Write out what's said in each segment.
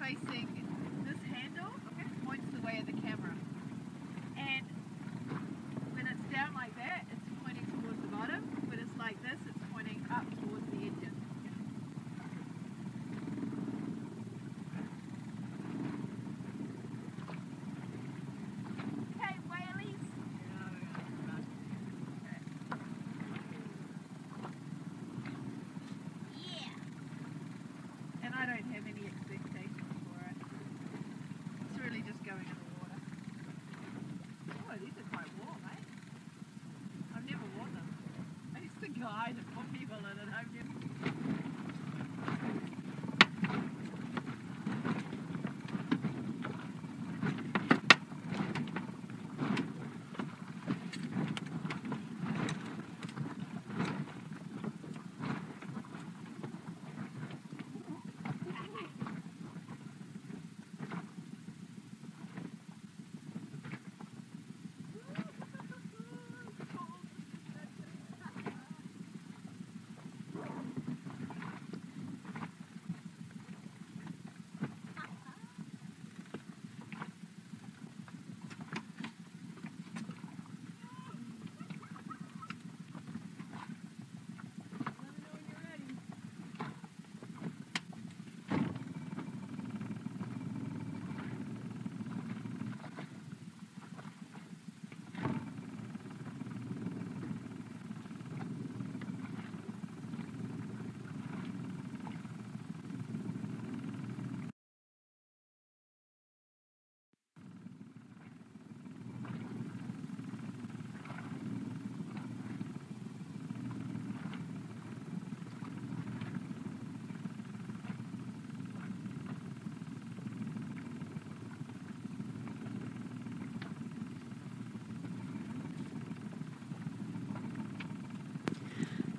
facing this handle, points the way of the camera. And when it's down like that, it's pointing towards the bottom. When it's like this, it's pointing up towards the engine. Okay, whaleys. Yeah. And I don't have any expectations for it. It's really just going in the water. Oh, these are quite warm, eh? I've never worn them. I used to guide and put people in it. I've never...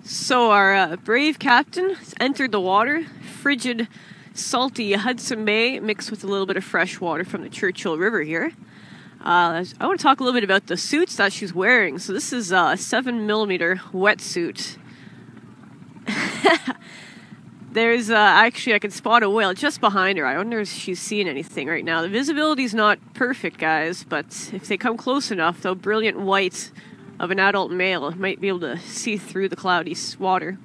So our brave captain has entered the water, frigid, salty Hudson Bay mixed with a little bit of fresh water from the Churchill River here. I want to talk a little bit about the suits that she's wearing. So this is a 7mm wetsuit. There's actually, I can spot a whale just behind her. I wonder if she's seeing anything right now. The visibility's not perfect, guys, but if they come close enough, the brilliant white of an adult male might be able to see through the cloudy water.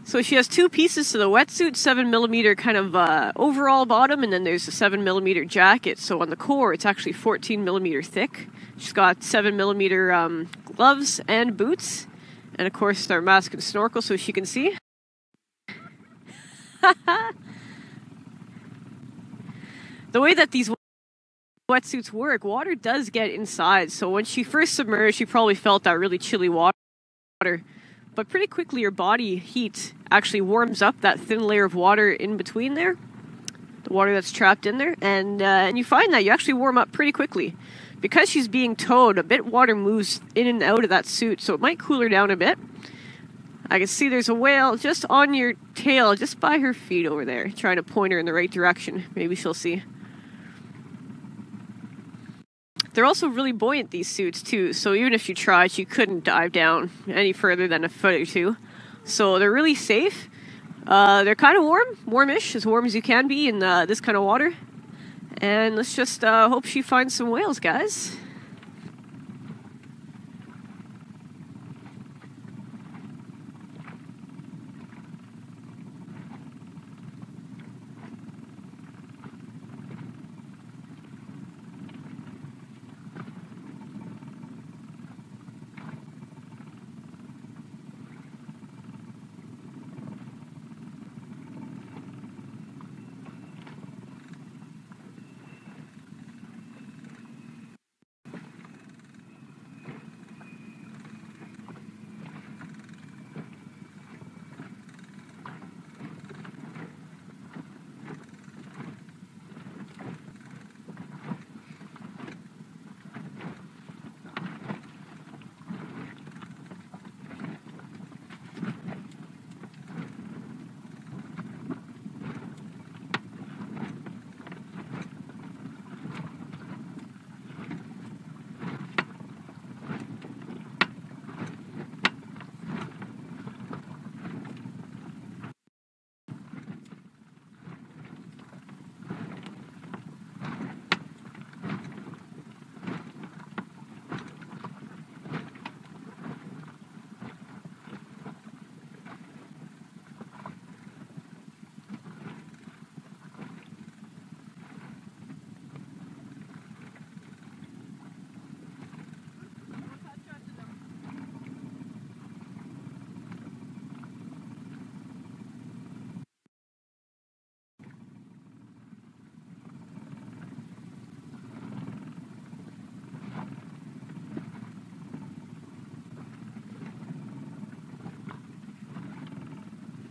So she has two pieces to the wetsuit, 7mm kind of overall bottom, and then there's a 7mm jacket. So on the core, it's actually 14mm thick. She's got 7mm gloves and boots, and of course our mask and snorkel so she can see. The way that these wetsuits work, water does get inside. So when she first submerged, she probably felt that really chilly water. But pretty quickly, your body heat actually warms up that thin layer of water in between there, the water that's trapped in there, and you find that you actually warm up pretty quickly. Because she's being towed, a bit water moves in and out of that suit, so it might cool her down a bit. I can see there's a whale just on your tail, just by her feet over there, trying to point her in the right direction. Maybe she'll see. They're also really buoyant, these suits, too, so even if you tried, you couldn't dive down any further than a foot or two. So they're really safe. They're kind of warmish, as warm as you can be in this kind of water. And let's just hope she finds some whales, guys.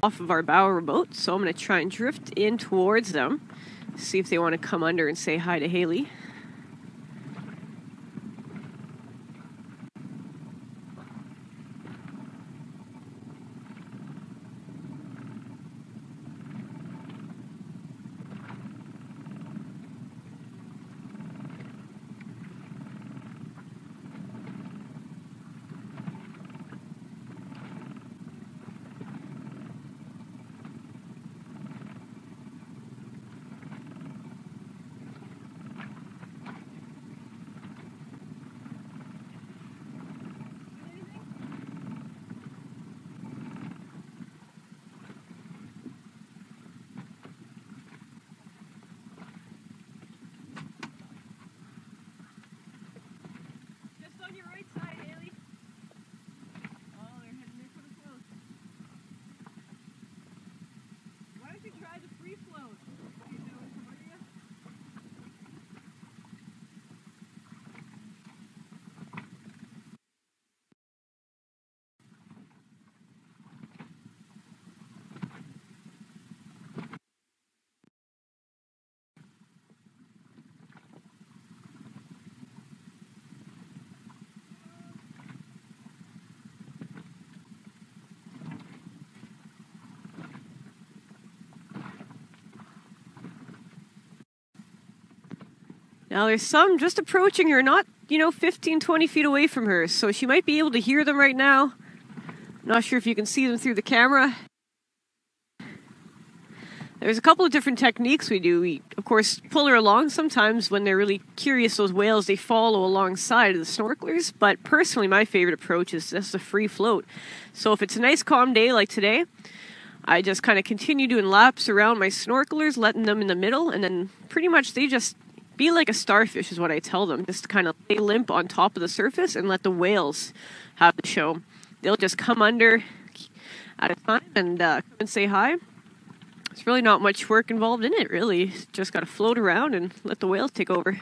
off of our bow boat, so I'm going to try and drift in towards them, see if they want to come under and say hi to Hayley. Now there's some just approaching her, not, 15, 20 feet away from her, so she might be able to hear them right now. Not sure if you can see them through the camera. There's a couple of different techniques we do. We, of course, pull her along. Sometimes when they're really curious, those whales, they follow alongside of the snorkelers. But personally, my favorite approach is just a free float. So if it's a nice calm day like today, I just kind of continue doing laps around my snorkelers, letting them in the middle, and then pretty much they just be like a starfish is what I tell them. Just kind of lay limp on top of the surface and let the whales have the show. They'll just come under at a time and come and say hi. There's really not much work involved in it, really. Just got to float around and let the whales take over.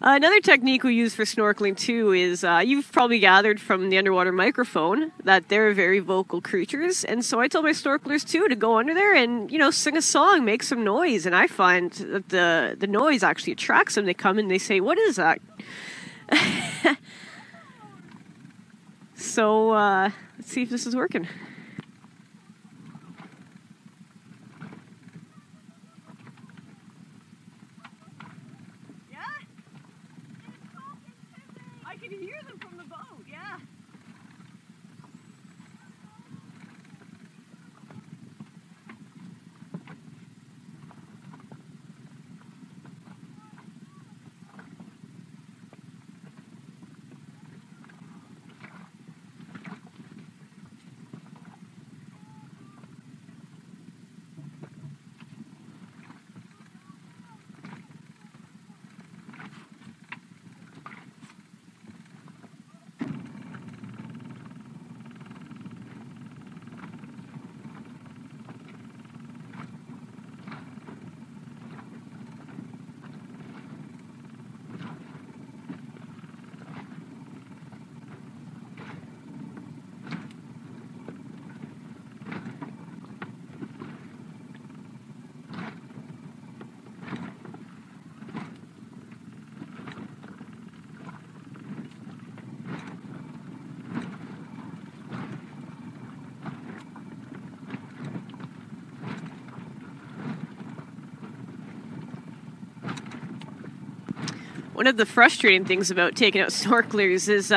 Another technique we use for snorkeling too is you've probably gathered from the underwater microphone that they're very vocal creatures, and so I tell my snorkelers too to go under there and sing a song, make some noise, and I find that the noise actually attracts them. They come and they say, "What is that?" So let's see if this is working. one of the frustrating things about taking out snorkelers is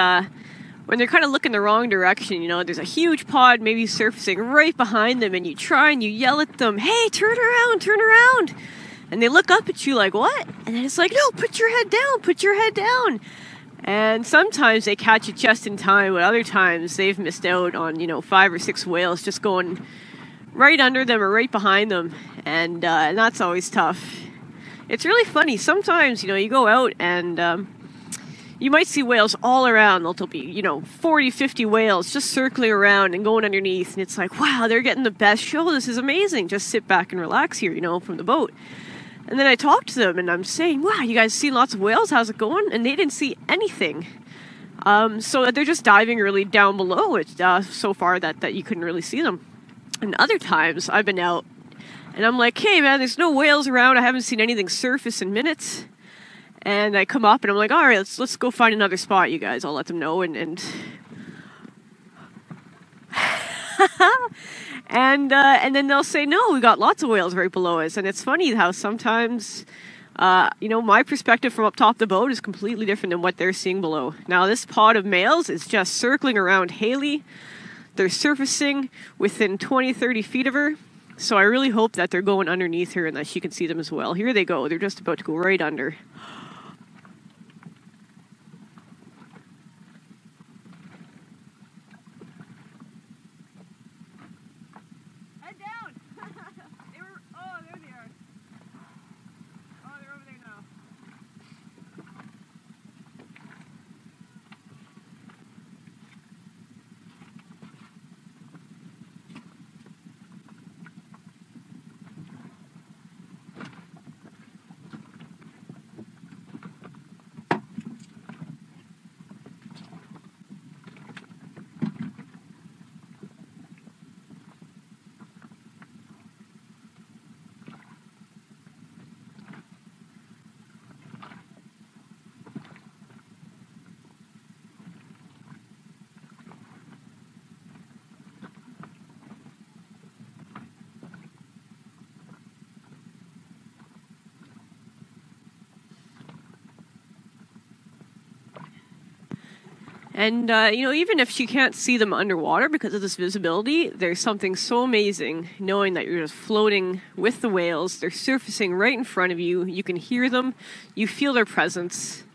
when they're kind of looking the wrong direction. You know, there's a huge pod maybe surfacing right behind them, and you try and you yell at them, "Hey, turn around, turn around." And they look up at you like, "What?" And then it's like, "No, put your head down, put your head down." And sometimes they catch it just in time, but other times they've missed out on, 5 or 6 whales just going right under them or right behind them. And that's always tough. It's really funny. Sometimes, you go out and you might see whales all around. There'll be, 40, 50 whales just circling around and going underneath. And it's like, wow, they're getting the best show. This is amazing. Just sit back and relax here, from the boat. And then I talk to them and I'm saying, wow, you guys seen lots of whales? How's it going? And they didn't see anything. So they're just diving really down below it so far that you couldn't really see them. And other times I've been out and I'm like, hey man, there's no whales around. I haven't seen anything surface in minutes. And I come up and I'm like, all right, let's go find another spot, you guys. I'll let them know. And then they'll say, no, we got lots of whales right below us. And it's funny how sometimes, my perspective from up top of the boat is completely different than what they're seeing below. Now, this pod of males is just circling around Hayley. They're surfacing within 20, 30 feet of her. So I really hope that they're going underneath her and that she can see them as well. Here they go. They're just about to go right under. Head down! There they are. Oh, they're over there now. And, even if she can't see them underwater because of this visibility, there's something so amazing knowing that you're just floating with the whales. They're surfacing right in front of you. You can hear them. You feel their presence.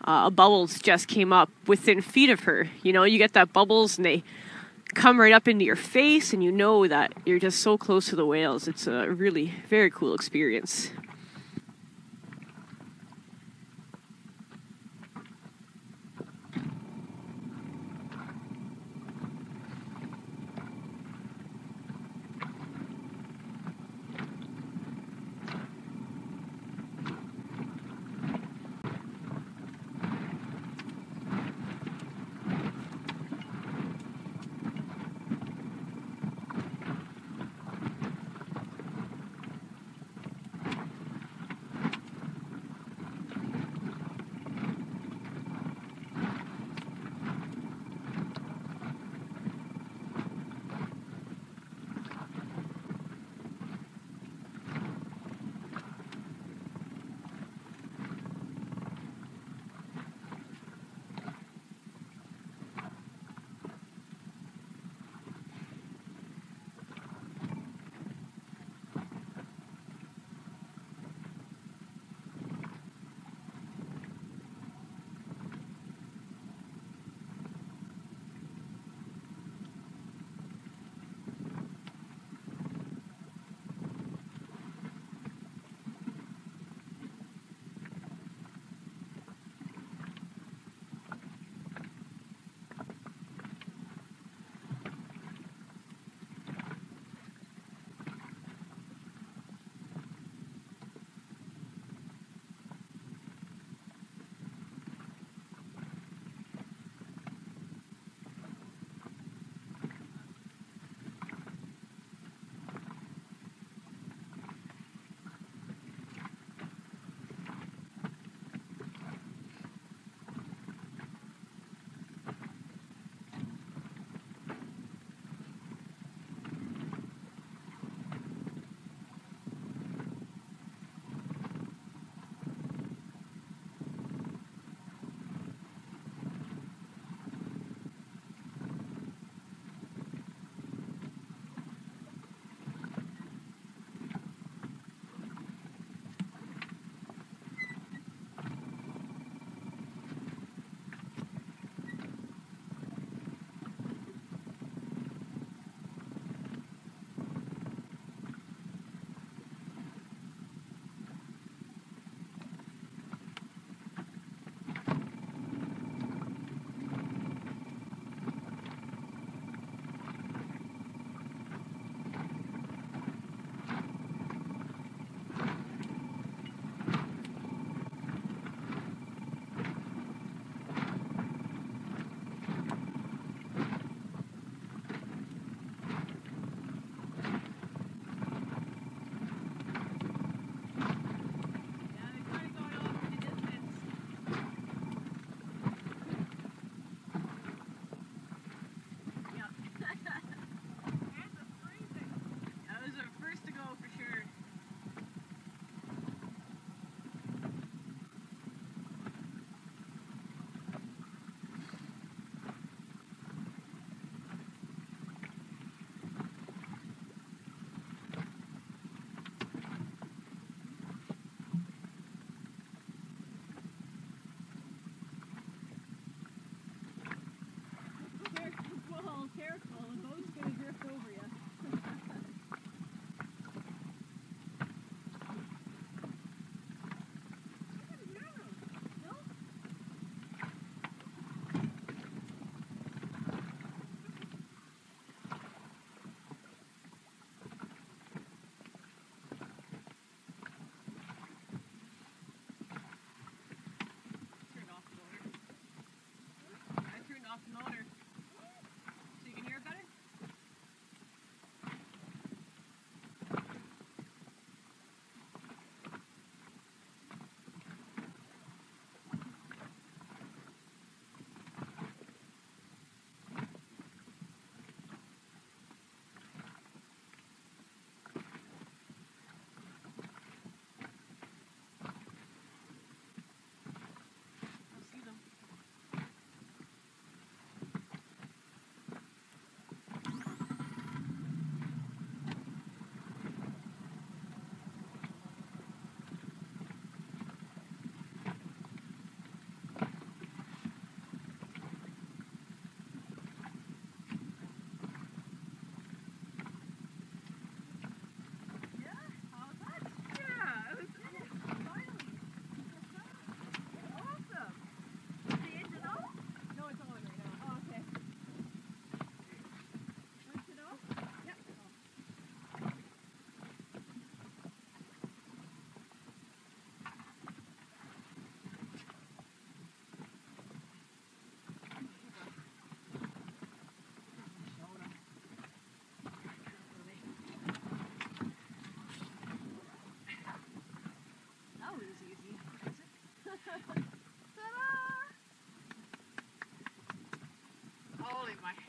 Bubbles just came up within feet of her. You get that bubbles and they come right up into your face and you know that you're just so close to the whales. It's a really very cool experience.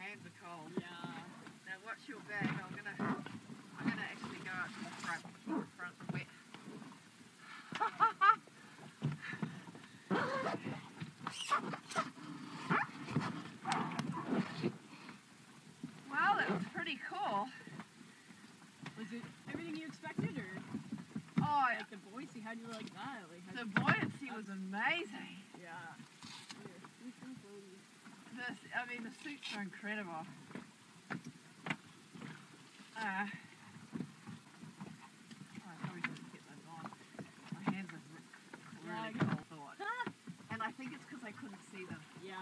hands are cold. Yeah. Now watch your bag. I'm gonna actually go out to the front to keep the front wet. Well, that was pretty cool. Was it everything you expected, or Oh, like the buoyancy? How do you like that? Like, the buoyancy was amazing. yeah. I mean, the suits are incredible. I probably shouldn't get those on. My hands are really cold, thought. And I think it's because I couldn't see them. Yeah.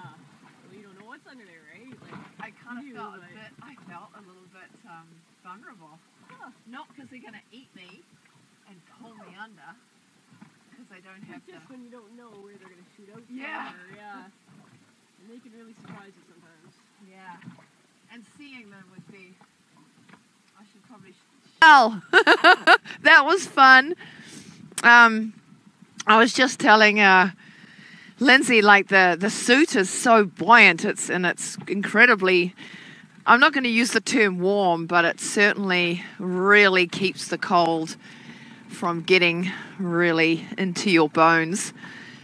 Well, you don't know what's under there, right? Like, I kind of you, felt like- a little bit vulnerable. Huh. Not because they're going to eat me and pull me under, because I don't have It's just when you don't know where they're going to shoot out from. Yeah. Or, yeah. And they can really surprise you sometimes. Yeah. And seeing them would be... I should probably... Oh, that was fun. I was just telling Lindsay, like the suit is so buoyant. It's incredibly... I'm not going to use the term warm, but it certainly really keeps the cold from getting really into your bones.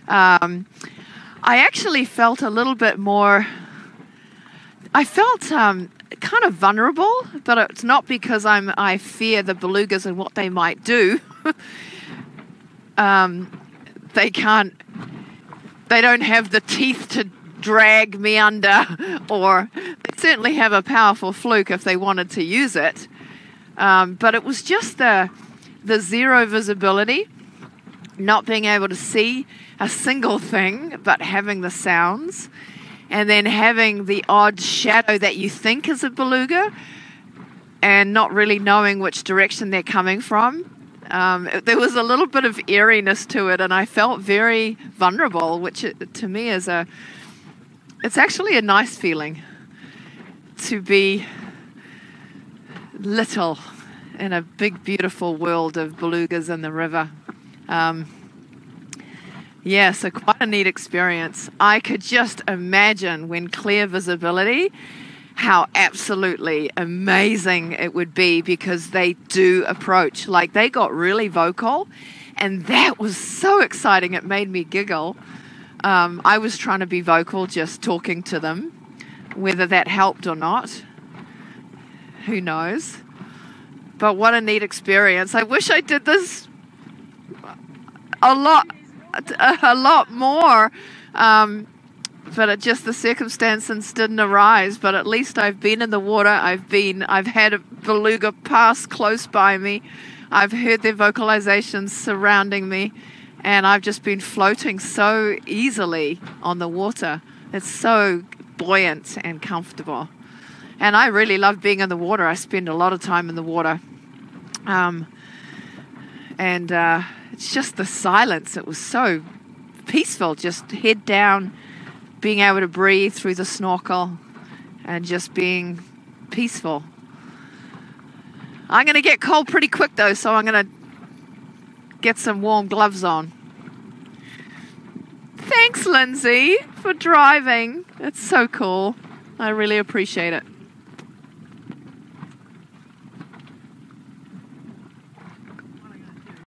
I actually felt a little bit more... I felt kind of vulnerable, but it's not because I fear the belugas and what they might do. They don't have the teeth to drag me under, or they certainly have a powerful fluke if they wanted to use it. But it was just the zero visibility, not being able to see a single thing, but having the sounds, and then having the odd shadow that you think is a beluga and not really knowing which direction they're coming from. There was a little bit of eeriness to it, and I felt very vulnerable, which to me is it's actually a nice feeling to be little in a big, beautiful world of belugas in the river. Yeah, so quite a neat experience. I could just imagine when clear visibility, how absolutely amazing it would be, because they do approach. Like, they got really vocal, and that was so exciting. It made me giggle. I was trying to be vocal, just talking to them. Whether that helped or not, who knows? But what a neat experience. I wish I did this a lot more, but the circumstances didn't arise. But at least I've been in the water. I've had a beluga pass close by me. I've heard their vocalizations surrounding me, and I've just been floating so easily on the water. It's so buoyant and comfortable, and I really love being in the water. I spend a lot of time in the water, and it's just the silence. It was so peaceful, just head down, being able to breathe through the snorkel and just being peaceful. I'm going to get cold pretty quick though, so I'm going to get some warm gloves on. Thanks, Lindsay, for driving. It's so cool. I really appreciate it.